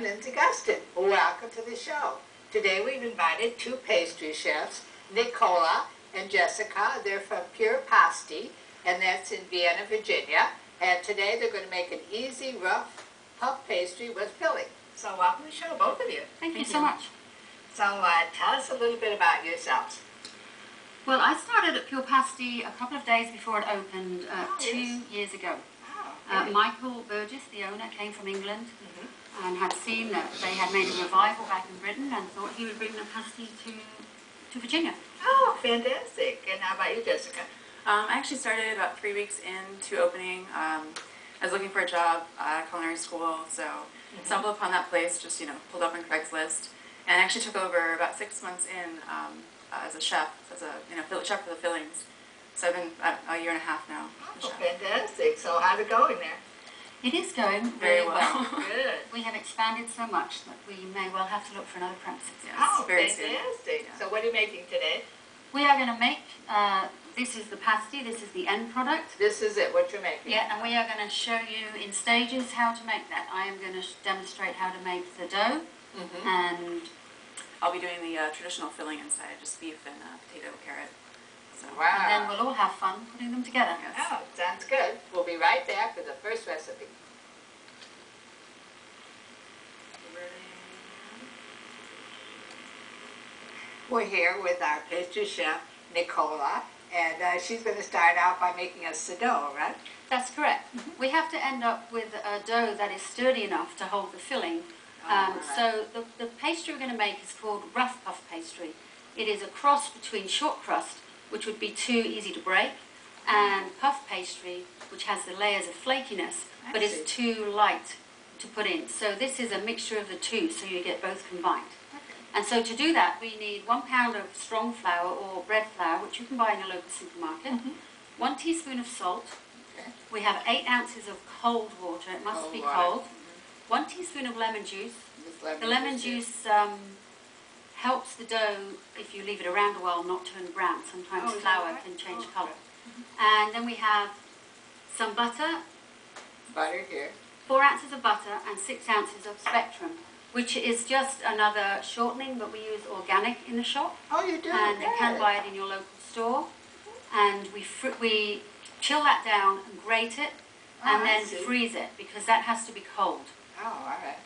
I'm Lindsay Gustin. Welcome to the show. Today we've invited two pastry chefs, Nicola and Jessica. They're from Pure Pasti, and that's in Vienna, Virginia. And today they're going to make an easy, rough puff pastry with filling. So welcome to the show, both of you. Thank you so much. So tell us a little bit about yourselves. Well, I started at Pure Pasti a couple of days before it opened 2 years ago. Michael Burgess, the owner, came from England and had seen that they had made a revival back in Britain and thought he would bring the pasty to Virginia. Oh, fantastic. And how about you, Jessica? I actually started about 3 weeks into opening. I was looking for a job at culinary school, so stumbled upon that place, just, pulled up on Craigslist, and actually took over about 6 months in as a chef, as a chef for the fillings. So I've been a year and a half now. Oh, fantastic. So how's it going there? It is going very well. Good. We have expanded so much that we may well have to look for another premises. Yes, Oh, very fantastic. soon. So what are you making today? We are going to make, this is the pasty, this is the end product. This is it, what you're making? Yeah, and we are going to show you in stages how to make that. I am going to demonstrate how to make the dough, and I'll be doing the traditional filling inside, just beef and potato, carrot. So. Wow. and then we'll all have fun putting them together. Yes. Oh, sounds good. We'll be right back with the first recipe. We're here with our pastry chef, Nicola, and she's going to start out by making us the dough, right? That's correct. We have to end up with a dough that is sturdy enough to hold the filling. Right. So the pastry we're going to make is called rough puff pastry. It is a cross between short crust, which would be too easy to break, and puff pastry, which has the layers of flakiness, but is too light to put in. So this is a mixture of the two, so you get both combined. And so to do that, we need 1 pound of strong flour or bread flour, which you can buy in a local supermarket, 1 teaspoon of salt. We have 8 ounces of cold water. It must be cold. 1 teaspoon of lemon juice. The lemon juice helps the dough, if you leave it around a while, not turn brown. Sometimes flour can change colour. And then we have some butter. Butter here. 4 ounces of butter and 6 ounces of Spectrum, which is just another shortening, but we use organic in the shop. Oh, you do? And you can buy it in your local store. And we chill that down and grate it, and then freeze it, because that has to be cold. Oh, all right.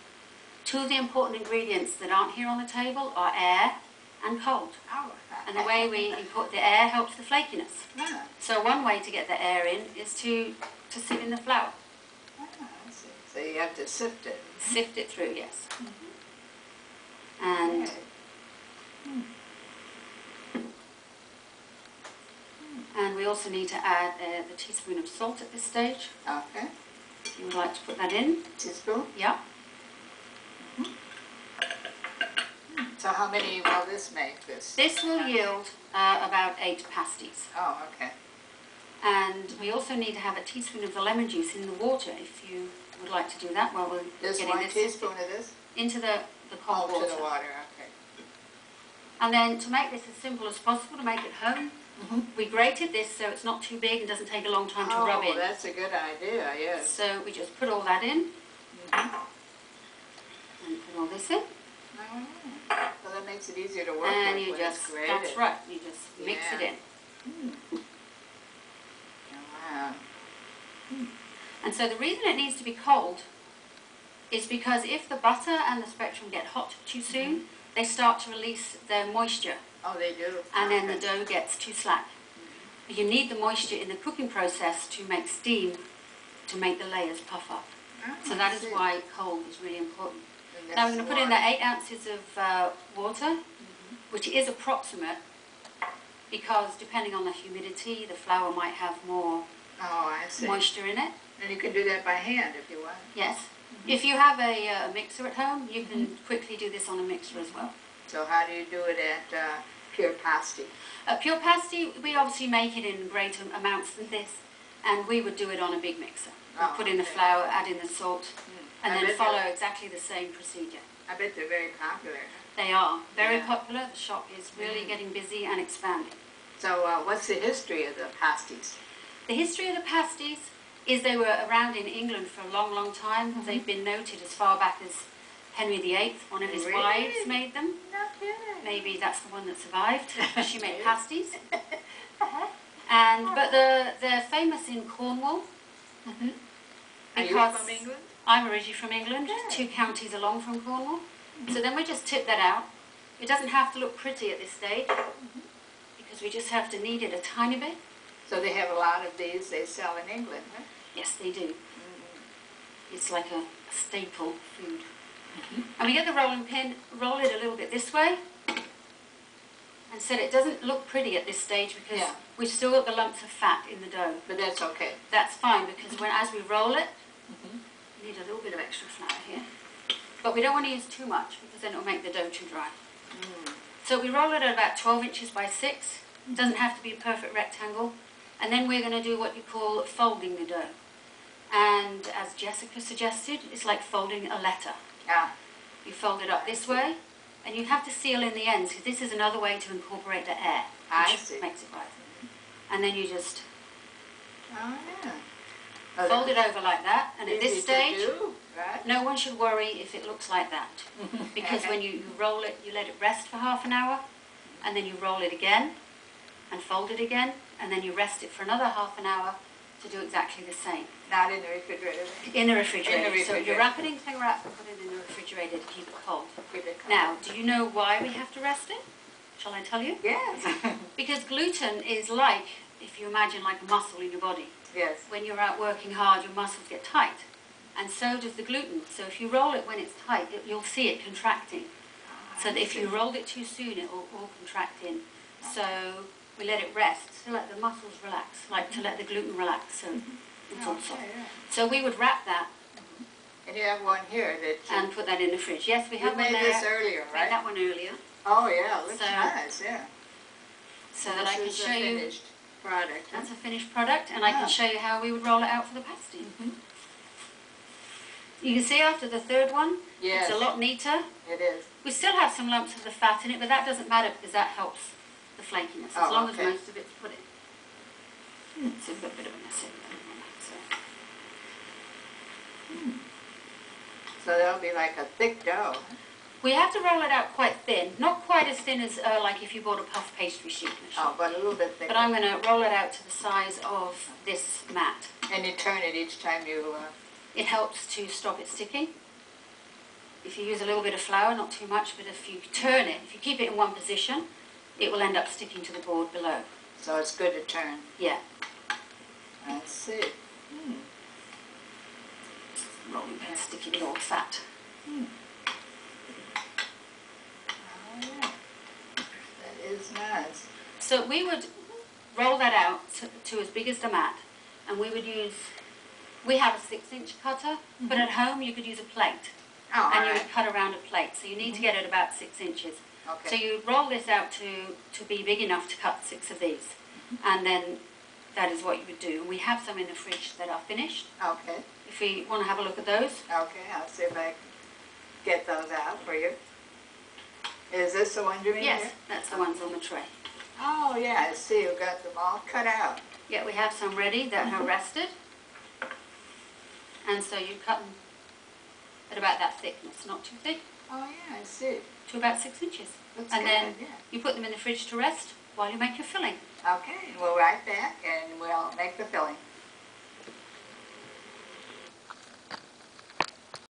2 of the important ingredients that aren't here on the table are air and cold. Oh, And the way we import the air helps the flakiness. yeah. So one way to get the air in is to sieve in the flour. I see. So you have to sift it. Sift it through, yes. And and we also need to add the teaspoon of salt at this stage. Okay. If you would like to put that in. Teaspoon. Yeah. So how many will this make? This will yield about 8 pasties. Oh, okay. And we also need to have a teaspoon of the lemon juice in the water, if you would like to do that while we're This getting 1 this teaspoon of this? into the cold water. To the water, okay. And then to make this as simple as possible, to make it home, we grated this so it's not too big and doesn't take a long time to rub in. Oh, that's a good idea, yes. So we just put all that in, and put all this in. Well, that makes it easier to work And with you when just, it's grated. that's right, you just mix it in. Wow. And so the reason it needs to be cold is because if the butter and the Spectrum get hot too soon, they start to release their moisture, Oh, they do? and then the dough gets too slack. You need the moisture in the cooking process to make steam, to make the layers puff up. So that is why cold is really important. Now we're going to put in the 8 ounces of water, which is approximate, because depending on the humidity, the flour might have more moisture in it. And you can do that by hand if you want. Yes. If you have a mixer at home, you can quickly do this on a mixer as well. So how do you do it at Pure Pasti? At Pure Pasti, we obviously make it in greater amounts than this, and we would do it on a big mixer. We put in the flour, add in the salt, and then follow exactly the same procedure. I bet they're very popular. They are very popular. The shop is really getting busy and expanding. So what's the history of the pasties? The history of the pasties is they were around in England for a long, long time. They've been noted as far back as Henry VIII, one of his Really? wives, made them. Not kidding. Maybe that's the one that survived. She made pasties. Uh-huh. But they're famous in Cornwall. Are you Because from England? I'm originally from England, Yeah. 2 counties along from Cornwall. So then we just tip that out. It doesn't have to look pretty at this stage because we just have to knead it a tiny bit. So they have a lot of these they sell in England, huh? Yes, they do. It's like a staple food. And we get the rolling pin, roll it a little bit this way. And so it doesn't look pretty at this stage because Yeah. we've still got the lumps of fat in the dough. But that's okay. That's fine because as we roll it, we need a little bit of extra flour here. But we don't want to use too much because then it will make the dough too dry. So we roll it at about 12 inches by 6. It doesn't have to be a perfect rectangle. And then we're going to do what you call folding the dough. And as Jessica suggested, it's like folding a letter. Ah, You fold it up this way, and you have to seal in the ends because this is another way to incorporate the air, I which see. makes it right. And then you just oh yeah. Oh, fold it that's over like that. And at easy this to stage, do, right? no one should worry if it looks like that. Because Okay. when you roll it, you let it rest for half an hour, and then you roll it again, and fold it again, and then you rest it for another half an hour to do exactly the same. Not in the refrigerator. In the refrigerator. So refrigerator. you wrap it in cling wrap and put it in the refrigerator to keep it cold. Keep it cold. Now, do you know why we have to rest it? Shall I tell you? Yes. Because gluten is like, if you imagine like a muscle in your body. Yes. When you're out working hard, your muscles get tight. And so does the gluten. So if you roll it when it's tight, you'll see it contracting. So that if you rolled it too soon, it will all contract in. So we let it rest to let the muscles relax, like to let the gluten relax. So it's all soft. Okay, yeah. So we would wrap that And you have one here that you, and put that in the fridge. Yes, we you have one made there. this earlier, Made right? that one earlier, Oh yeah, looks So- nice, yeah. so that I can This is show a you. finished product. huh? That's a finished product, and I Ah. can show you how we would roll it out for the pasty. You can see after the third one, Yes, it's a lot neater. it is. We still have some lumps of the fat in it, but that doesn't matter because that helps the flakiness, as Oh, long okay. as most of it's put in. So we've got a bit of a mess in there. So that'll be like a thick dough. We have to roll it out quite thin, not quite as thin as like if you bought a puff pastry sheet. Oh, but a little bit thicker. But I'm going to roll it out to the size of this mat. And you turn it each time you, It helps to stop it sticking. If you use a little bit of flour, not too much, but if you turn it, if you keep it in one position, it will end up sticking to the board below. so it's good to turn. Yeah, I see. rolling pin, sticky with all the fat. Oh yeah. That is nice. So we would roll that out to as big as the mat, and we would use, we have a 6-inch cutter, but at home you could use a plate, Oh, and you alright. would cut around a plate, so you need to get it about 6 inches. Okay. So you roll this out to be big enough to cut 6 of these, and then that is what you would do. We have some in the fridge that are finished. Okay. If we want to have a look at those. Okay, I'll see if I can get those out for you. Is this the one you mean Yes, here? that's the ones on the tray. Oh yeah, I see. You've got them all cut out. Yeah, we have some ready that are rested. And so you cut them at about that thickness, not too thick, Oh yeah, I see. to about 6 inches. Looks And good, then yeah. you put them in the fridge to rest while you make your filling. Okay, we'll right back and we'll make the filling.